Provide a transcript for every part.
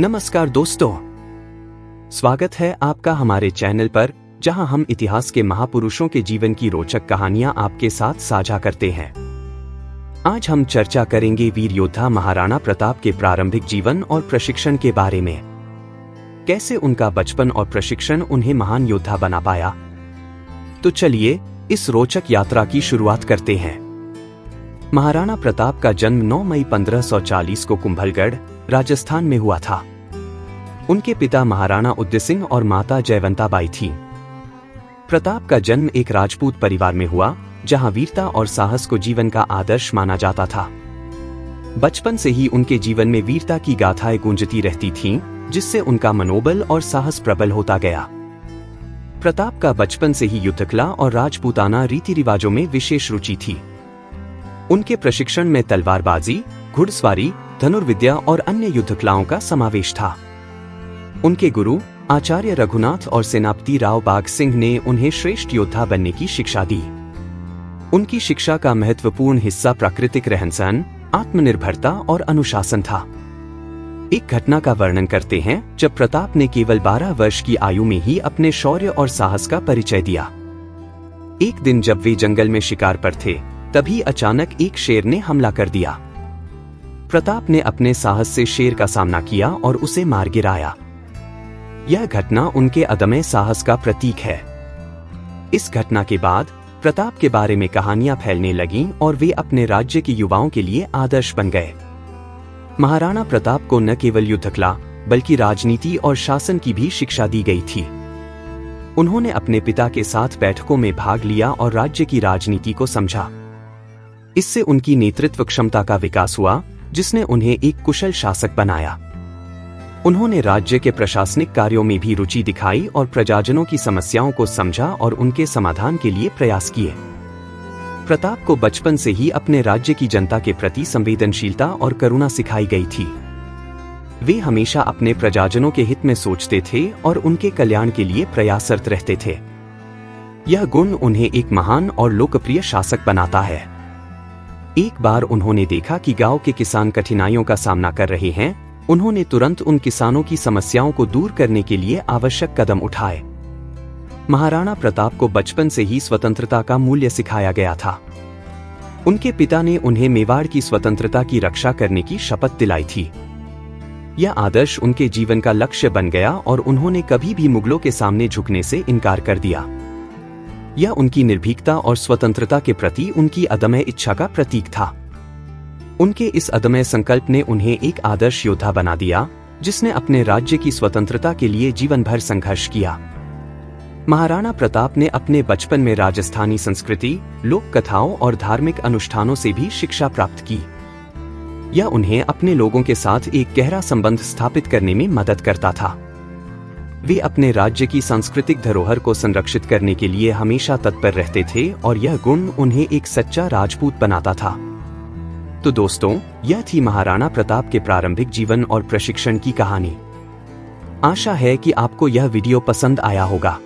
नमस्कार दोस्तों, स्वागत है आपका हमारे चैनल पर, जहां हम इतिहास के महापुरुषों के जीवन की रोचक कहानियां आपके साथ साझा करते हैं। आज हम चर्चा करेंगे वीर योद्धा महाराणा प्रताप के प्रारंभिक जीवन और प्रशिक्षण के बारे में। कैसे उनका बचपन और प्रशिक्षण उन्हें महान योद्धा बना पाया। तो चलिए इस रोचक यात्रा की शुरुआत करते हैं। महाराणा प्रताप का जन्म 9 मई 1540 को कुंभलगढ़, राजस्थान में हुआ था। उनके पिता महाराणा उदय सिंह और माता जयवंता बाई थीं। प्रताप का जन्म एक राजपूत परिवार में हुआ, जहां वीरता और साहस को जीवन का आदर्श माना जाता था। बचपन से ही उनके जीवन में वीरता की गाथाएं गूंजती रहती थीं, जिससे उनका मनोबल और साहस प्रबल होता गया। प्रताप का बचपन से ही युद्धकला और राजपूताना रीति रिवाजों में विशेष रुचि थी। उनके प्रशिक्षण में तलवारबाजी, घुड़सवारी, धनुर्विद्या और अन्य युद्धकलाओं का समावेश था। उनके गुरु आचार्य रघुनाथ और सेनापति राव बाघ सिंह ने उन्हें श्रेष्ठ योद्धा बनने की शिक्षा दी। उनकी शिक्षा का महत्वपूर्ण हिस्सा प्राकृतिक रहन-सहन, आत्मनिर्भरता और अनुशासन था। एक घटना का वर्णन करते हैं जब प्रताप ने केवल 12 वर्ष की आयु में ही अपने शौर्य और साहस का परिचय दिया। एक दिन जब वे जंगल में शिकार पर थे, तभी अचानक एक शेर ने हमला कर दिया। प्रताप ने अपने साहस से शेर का सामना किया और उसे मार गिराया। यह घटना उनके अदम्य साहस का प्रतीक है। इस घटना के बाद प्रताप के बारे में कहानियां फैलने लगीं और वे अपने राज्य के युवाओं के लिए आदर्श बन गए। महाराणा प्रताप को न केवल युद्धकला बल्कि राजनीति और शासन की भी शिक्षा दी गई थी। उन्होंने अपने पिता के साथ बैठकों में भाग लिया और राज्य की राजनीति को समझा। इससे उनकी नेतृत्व क्षमता का विकास हुआ, जिसने उन्हें एक कुशल शासक बनाया। उन्होंने राज्य के प्रशासनिक कार्यों में भी रुचि दिखाई और प्रजाजनों की समस्याओं को समझा और उनके समाधान के लिए प्रयास किए। प्रताप को बचपन से ही अपने राज्य की जनता के प्रति संवेदनशीलता और करुणा सिखाई गई थी। वे हमेशा अपने प्रजाजनों के हित में सोचते थे और उनके कल्याण के लिए प्रयासरत रहते थे। यह गुण उन्हें एक महान और लोकप्रिय शासक बनाता है। एक बार उन्होंने देखा कि गांव के किसान कठिनाइयों का सामना कर रहे हैं। उन्होंने तुरंत उन किसानों की समस्याओं को दूर करने के लिए आवश्यक कदम उठाए। महाराणा प्रताप को बचपन से ही स्वतंत्रता का मूल्य सिखाया गया था। उनके पिता ने उन्हें मेवाड़ की स्वतंत्रता की रक्षा करने की शपथ दिलाई थी। यह आदर्श उनके जीवन का लक्ष्य बन गया और उन्होंने कभी भी मुगलों के सामने झुकने से इनकार कर दिया। यह उनकी निर्भीकता और स्वतंत्रता के प्रति उनकी अदम्य इच्छा का प्रतीक था। उनके इस अदम्य संकल्प ने उन्हें एक आदर्श योद्धा बना दिया, जिसने अपने राज्य की स्वतंत्रता के लिए जीवन भर संघर्ष किया। महाराणा प्रताप ने अपने बचपन में राजस्थानी संस्कृति, लोक कथाओं और धार्मिक अनुष्ठानों से भी शिक्षा प्राप्त की। यह उन्हें अपने लोगों के साथ एक गहरा संबंध स्थापित करने में मदद करता था। वे अपने राज्य की सांस्कृतिक धरोहर को संरक्षित करने के लिए हमेशा तत्पर रहते थे और यह गुण उन्हें एक सच्चा राजपूत बनाता था। तो दोस्तों, यह थी महाराणा प्रताप के प्रारंभिक जीवन और प्रशिक्षण की कहानी। आशा है कि आपको यह वीडियो पसंद आया होगा।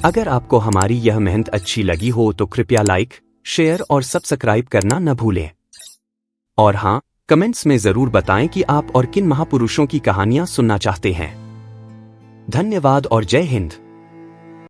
अगर आपको हमारी यह मेहनत अच्छी लगी हो तो कृपया लाइक, शेयर और सब्सक्राइब करना न भूलें। और हाँ, कमेंट्स में जरूर बताएं कि आप और किन महापुरुषों की कहानियां सुनना चाहते हैं। धन्यवाद और जय हिंद।